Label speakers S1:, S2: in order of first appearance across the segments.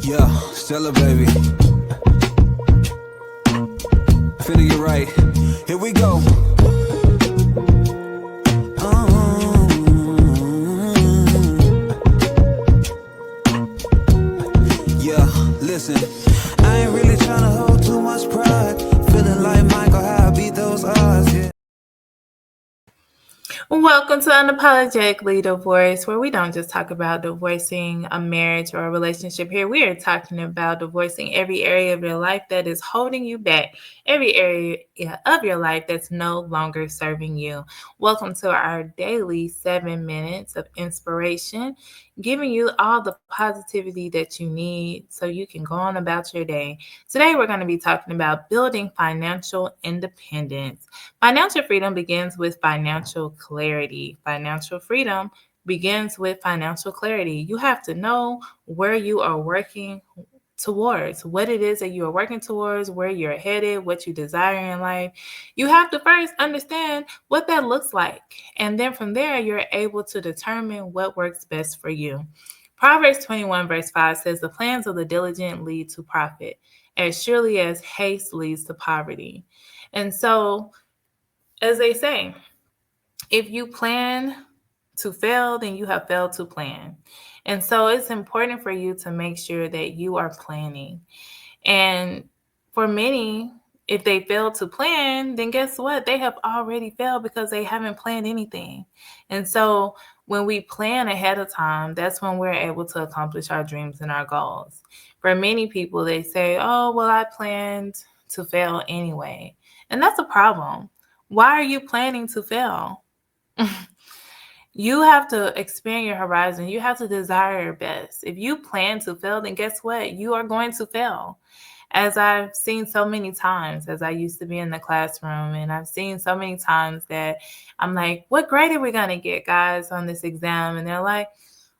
S1: Yeah, Stella, baby. Finna get right. Here we go. Yeah, listen. I ain't really tryna hold too much pride. Feeling like Michael, how I beat those odds. Yeah.
S2: Welcome to Unapologetically Divorced, where we don't just talk about divorcing a marriage or a relationship. Here, we are talking about divorcing every area of your life that is holding you back, every area of your life that's no longer serving you. Welcome to our daily 7 minutes of inspiration, giving you all the positivity that you need so you can go on about your day. Today, we're going to be talking about building financial independence. Financial freedom begins with financial clarity. Financial freedom begins with financial clarity. You have to know where you are working towards, what it is that you are working towards, where you're headed, what you desire in life. You have to first understand what that looks like. And then from there, you're able to determine what works best for you. Proverbs 21, verse 5 says, "The plans of the diligent lead to profit, as surely as haste leads to poverty." And so, as they say, if you plan to fail, then you have failed to plan. And so it's important for you to make sure that you are planning. And for many, if they fail to plan, then guess what? They have already failed because they haven't planned anything. And so when we plan ahead of time, that's when we're able to accomplish our dreams and our goals. For many people, they say, "Oh, well, I planned to fail anyway." And that's a problem. Why are you planning to fail? You have to expand your horizon. You have to desire your best. If you plan to fail, then guess what? You are going to fail. As I've seen so many times, as I used to be in the classroom, and I've seen so many times that I'm like, "What grade are we going to get, guys, on this exam?" And they're like,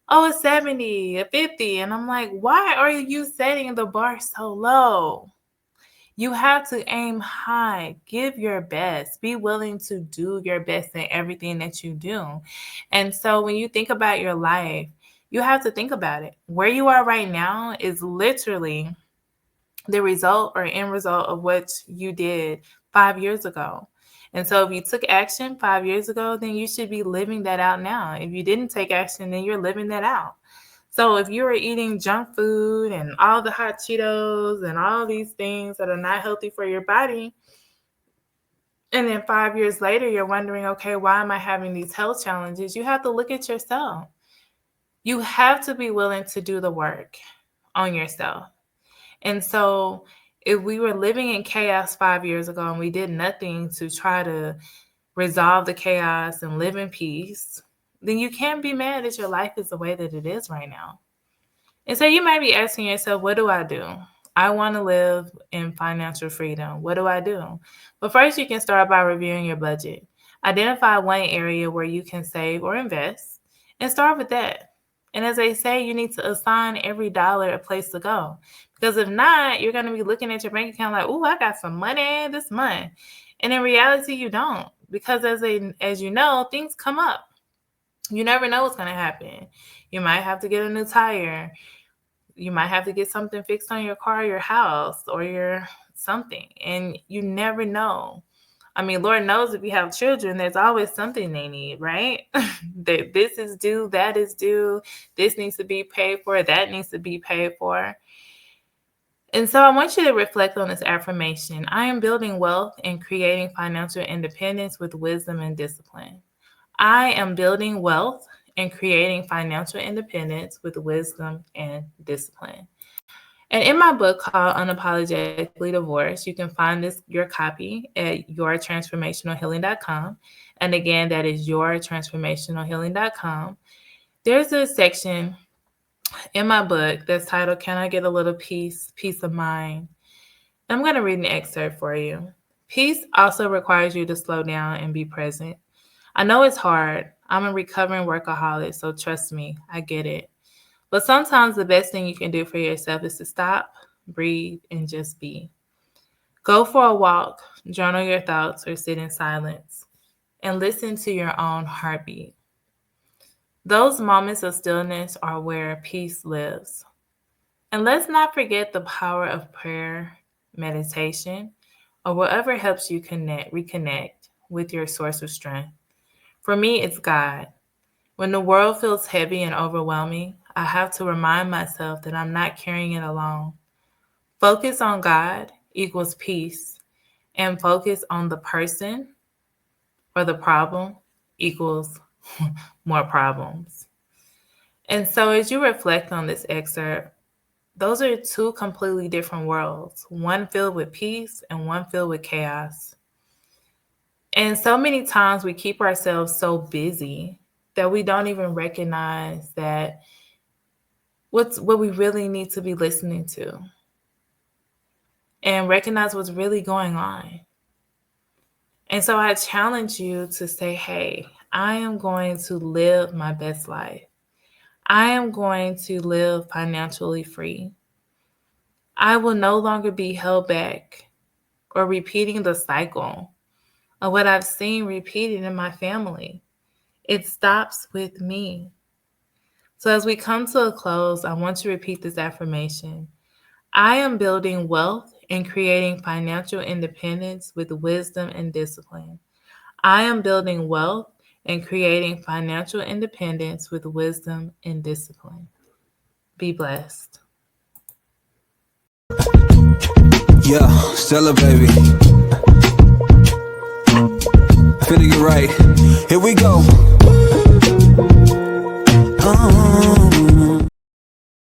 S2: "Oh, a 70, a 50." And I'm like, "Why are you setting the bar so low?" You have to aim high, give your best, be willing to do your best in everything that you do. And so when you think about your life, you have to think about it. Where you are right now is literally the result or end result of what you did 5 years ago. And so if you took action 5 years ago, then you should be living that out now. If you didn't take action, then you're living that out. So if you were eating junk food and all the hot Cheetos and all these things that are not healthy for your body, and then 5 years later, you're wondering, okay, why am I having these health challenges? You have to look at yourself. You have to be willing to do the work on yourself. And so if we were living in chaos 5 years ago and we did nothing to try to resolve the chaos and live in peace, then you can't be mad that your life is the way that it is right now. And so you might be asking yourself, what do I do? I want to live in financial freedom. What do I do? But first, you can start by reviewing your budget. Identify one area where you can save or invest and start with that. And as they say, you need to assign every dollar a place to go. Because if not, you're going to be looking at your bank account like, "Oh, I got some money this month." And in reality, you don't. Because as you know, things come up. You never know what's going to happen. You might have to get a new tire. You might have to get something fixed on your car, your house, or your something. And you never know. I mean, Lord knows if you have children, there's always something they need, right? This is due, that is due, this needs to be paid for, that needs to be paid for. And so I want you to reflect on this affirmation. I am building wealth and creating financial independence with wisdom and discipline. I am building wealth and creating financial independence with wisdom and discipline. And in my book called Unapologetically Divorced, you can find your copy at yourtransformationalhealing.com. And again, that is yourtransformationalhealing.com. There's a section in my book that's titled, "Can I Get a Little Peace of Mind?" I'm going to read an excerpt for you. Peace also requires you to slow down and be present. I know it's hard. I'm a recovering workaholic, so trust me, I get it. But sometimes the best thing you can do for yourself is to stop, breathe, and just be. Go for a walk, journal your thoughts, or sit in silence and listen to your own heartbeat. Those moments of stillness are where peace lives. And let's not forget the power of prayer, meditation, or whatever helps you reconnect with your source of strength. For me, it's God. When the world feels heavy and overwhelming, I have to remind myself that I'm not carrying it alone. Focus on God equals peace, and focus on the person or the problem equals more problems. And so, as you reflect on this excerpt, those are two completely different worlds, one filled with peace and one filled with chaos. And so many times we keep ourselves so busy that we don't even recognize that what we really need to be listening to and recognize what's really going on. And so I challenge you to say, hey, I am going to live my best life. I am going to live financially free. I will no longer be held back or repeating the cycle of what I've seen repeated in my family. It stops with me. So as we come to a close, I want to repeat this affirmation. I am building wealth and creating financial independence with wisdom and discipline. I am building wealth and creating financial independence with wisdom and discipline. Be blessed.
S1: Yeah, Stella, baby. Finna get right. Here we go.